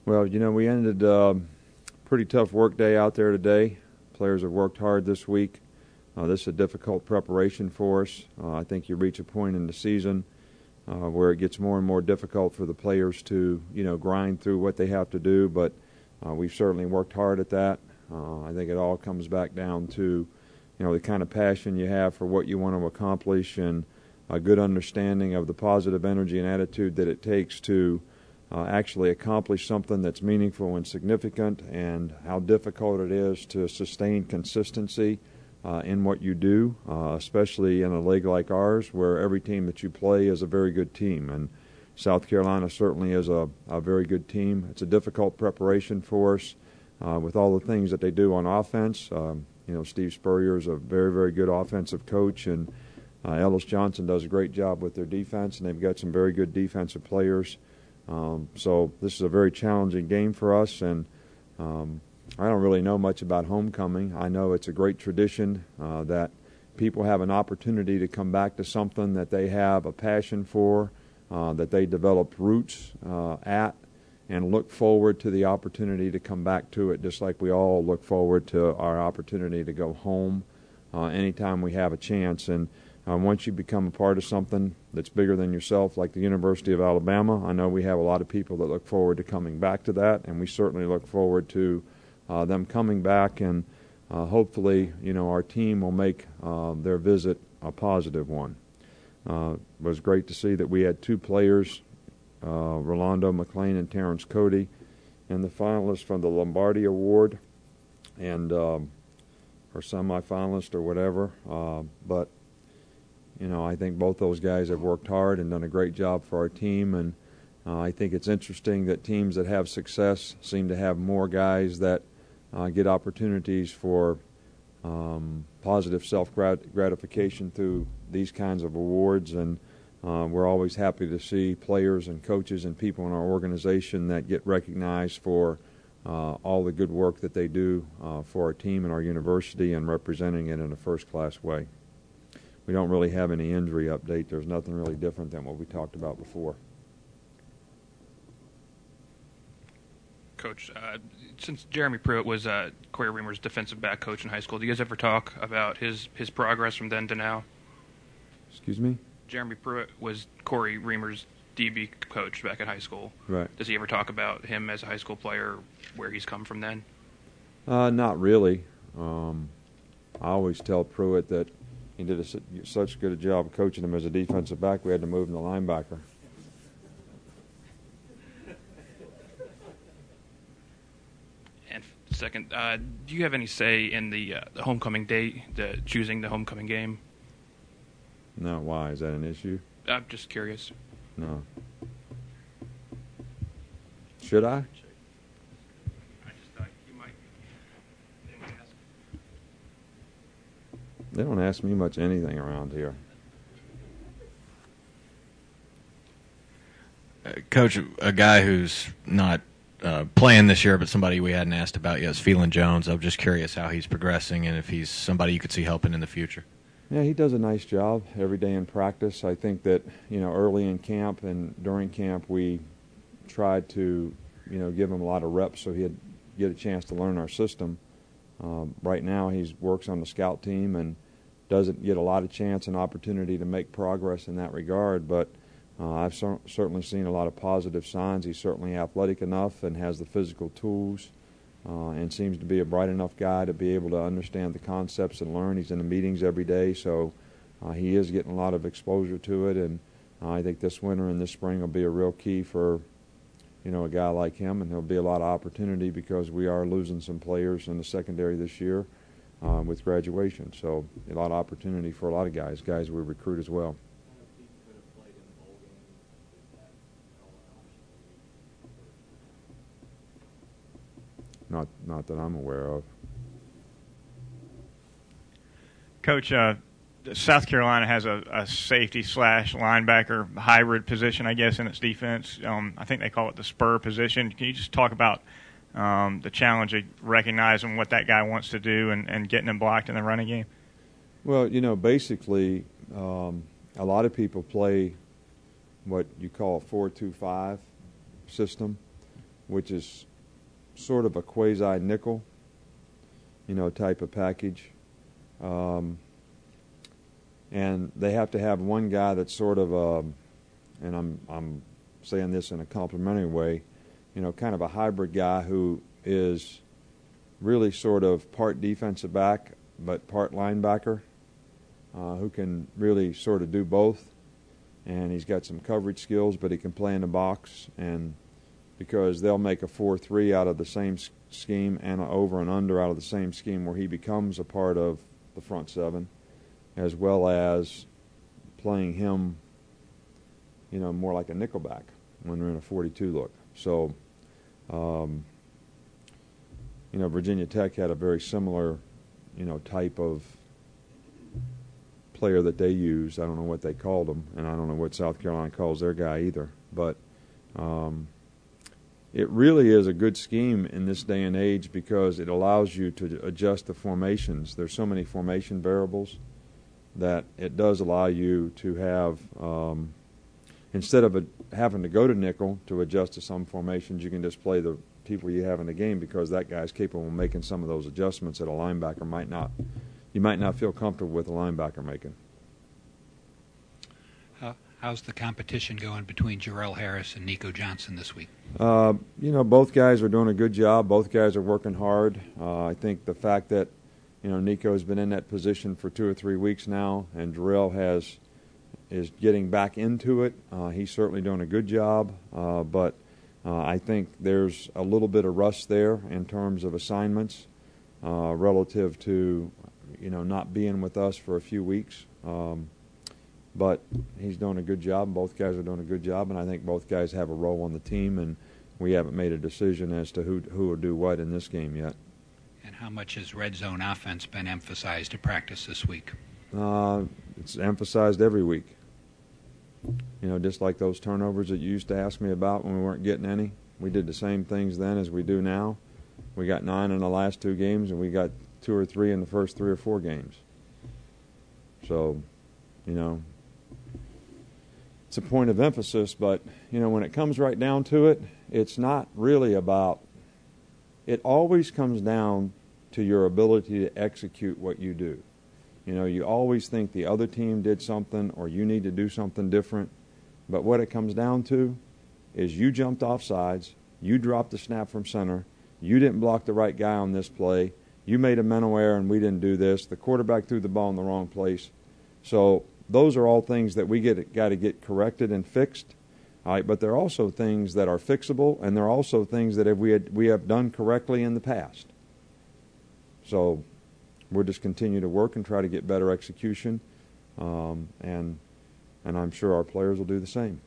Well, we ended pretty tough work day out there today. Players have worked hard this week. This is a difficult preparation for us. I think you reach a point in the season where it gets more and more difficult for the players to, grind through what they have to do, but we've certainly worked hard at that. I think it all comes back down to, the kind of passion you have for what you want to accomplish and a good understanding of the positive energy and attitude that it takes to actually accomplish something that's meaningful and significant, and how difficult it is to sustain consistency in what you do, especially in a league like ours where every team that you play is a very good team. And South Carolina certainly is a very good team. It's a difficult preparation for us with all the things that they do on offense. Steve Spurrier is a very, very good offensive coach, and Ellis Johnson does a great job with their defense, and they've got some very good defensive players. So this is a very challenging game for us, and I don't really know much about homecoming. I know it's a great tradition that people have an opportunity to come back to something that they have a passion for, that they developed roots at, and look forward to the opportunity to come back to it, just like we all look forward to our opportunity to go home anytime we have a chance. And once you become a part of something that's bigger than yourself, like the University of Alabama, I know we have a lot of people that look forward to coming back to that, and we certainly look forward to them coming back, and hopefully, our team will make their visit a positive one. It was great to see that we had two players, Rolando McClain and Terrence Cody, and the finalists from the Lombardi Award, and or semifinalist or whatever. But I think both those guys have worked hard and done a great job for our team, and I think it's interesting that teams that have success seem to have more guys that get opportunities for positive self-gratification through these kinds of awards, and we're always happy to see players and coaches and people in our organization that get recognized for all the good work that they do for our team and our university and representing it in a first-class way. We don't really have any injury update. There's nothing really different than what we talked about before. Coach, since Jeremy Pruitt was Corey Reamer's defensive back coach in high school, do you guys ever talk about his progress from then to now? Excuse me? Jeremy Pruitt was Corey Reamer's DB coach back in high school. Right. Does he ever talk about him as a high school player, where he's come from then? Not really. I always tell Pruitt that he did such good a job of coaching him as a defensive back, we had to move him to linebacker. And second, do you have any say in the homecoming date, choosing the homecoming game? No, why? Is that an issue? I'm just curious. No. Should I? I just thought you might. They might ask. They don't ask me much anything around here. Coach, a guy who's not playing this year, but somebody we hadn't asked about yet is Phelan Jones. I'm just curious how he's progressing and if he's somebody you could see helping in the future. Yeah, he does a nice job every day in practice. I think that, early in camp and during camp we tried to, give him a lot of reps so he'd get a chance to learn our system. Right now he works on the scout team and doesn't get a lot of chance and opportunity to make progress in that regard, but I've certainly seen a lot of positive signs. He's certainly athletic enough and has the physical tools and seems to be a bright enough guy to be able to understand the concepts and learn. He's in the meetings every day, so he is getting a lot of exposure to it, and I think this winter and this spring will be a real key for a guy like him, and there'll be a lot of opportunity because we are losing some players in the secondary this year with graduation, so a lot of opportunity for a lot of guys we recruit as well. Not that I'm aware of. Coach, South Carolina has a safety / linebacker hybrid position, I guess, in its defense. I think they call it the spur position. Can you just talk about the challenge of recognizing what that guy wants to do and getting him blocked in the running game? Well, basically, a lot of people play what you call a 4-2-5 system. which is sort of a quasi-nickel, type of package. And they have to have one guy that's sort of and I'm saying this in a complimentary way, kind of a hybrid guy who is really sort of part defensive back but part linebacker, who can really sort of do both. And he's got some coverage skills, but he can play in the box. And because they'll make a 4-3 out of the same scheme and an over and under out of the same scheme, where he becomes a part of the front seven, as well as playing him, more like a nickelback when we're in a 42 look. So, Virginia Tech had a very similar, type of player that they used. I don't know what they called him, and I don't know what South Carolina calls their guy either. But it really is a good scheme in this day and age because it allows you to adjust the formations. There's so many formation variables that it does allow you to have, instead of having to go to nickel to adjust to some formations, you can just play the people you have in the game because that guy's capable of making some of those adjustments that a linebacker might not. You might not feel comfortable with a linebacker making. How's the competition going between Jarrell Harris and Nico Johnson this week? Both guys are doing a good job. Both guys are working hard. I think the fact that, Nico's been in that position for 2 or 3 weeks now, and Jarrell is getting back into it. He's certainly doing a good job, but I think there's a little bit of rust there in terms of assignments relative to, not being with us for a few weeks. But he's doing a good job. Both guys are doing a good job, and I think both guys have a role on the team, and we haven't made a decision as to who will do what in this game yet. And how much has red zone offense been emphasized at practice this week? It's emphasized every week. Just like those turnovers that you used to ask me about when we weren't getting any. We did the same things then as we do now. We got 9 in the last 2 games, and we got 2 or 3 in the first 3 or 4 games. So, it's a point of emphasis, but, when it comes right down to it, it's not really about – it always comes down to your ability to execute what you do. You always think the other team did something or you need to do something different, but what it comes down to is you jumped off sides, you dropped the snap from center, you didn't block the right guy on this play, you made a mental error and we didn't do this, the quarterback threw the ball in the wrong place. So those are all things that we got to get corrected and fixed. All right, but there are also things that are fixable, and there are also things that we have done correctly in the past. So we'll just continue to work and try to get better execution, and I'm sure our players will do the same.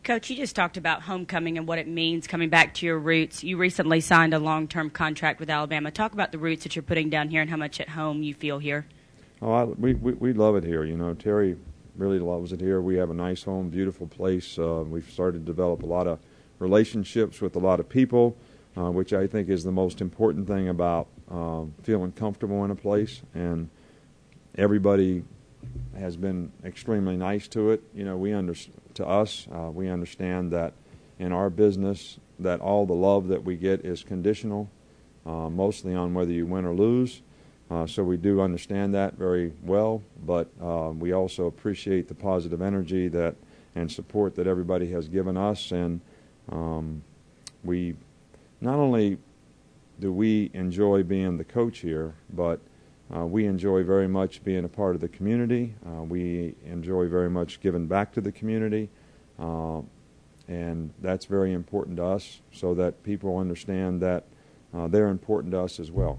Coach, you just talked about homecoming and what it means coming back to your roots. You recently signed a long-term contract with Alabama. Talk about the roots that you're putting down here and how much at home you feel here. Oh, we love it here. Terry really loves it here. We have a nice home, beautiful place. We've started to develop a lot of relationships with a lot of people, which I think is the most important thing about feeling comfortable in a place. And everybody has been extremely nice to it. We understand that in our business that all the love that we get is conditional, mostly on whether you win or lose. So we do understand that very well, but we also appreciate the positive energy and support that everybody has given us. And we not only do we enjoy being the coach here, but we enjoy very much being a part of the community. We enjoy very much giving back to the community, and that's very important to us so that people understand that they're important to us as well.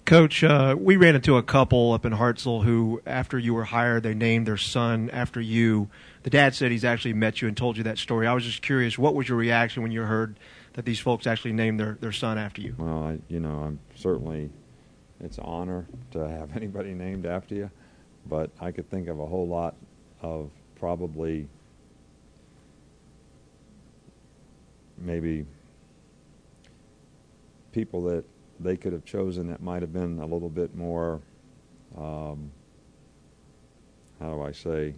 Coach, we ran into a couple up in Hartselle who, after you were hired, they named their son after you. The dad said he's actually met you and told you that story. I was just curious, what was your reaction when you heard that these folks actually named their son after you? Well, I'm certainly, it's an honor to have anybody named after you, but I could think of a whole lot of probably maybe people that they could have chosen that might have been a little bit more, how do I say,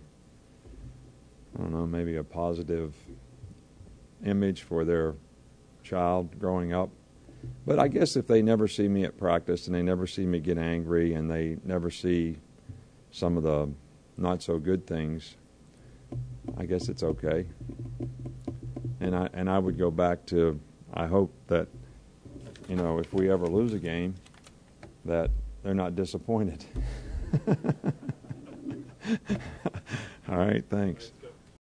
I don't know, maybe a positive image for their child growing up. But I guess if they never see me at practice and they never see me get angry and they never see some of the not so good things, I guess it's okay. And I would go back to, I hope that, if we ever lose a game, that they're not disappointed. All right, thanks.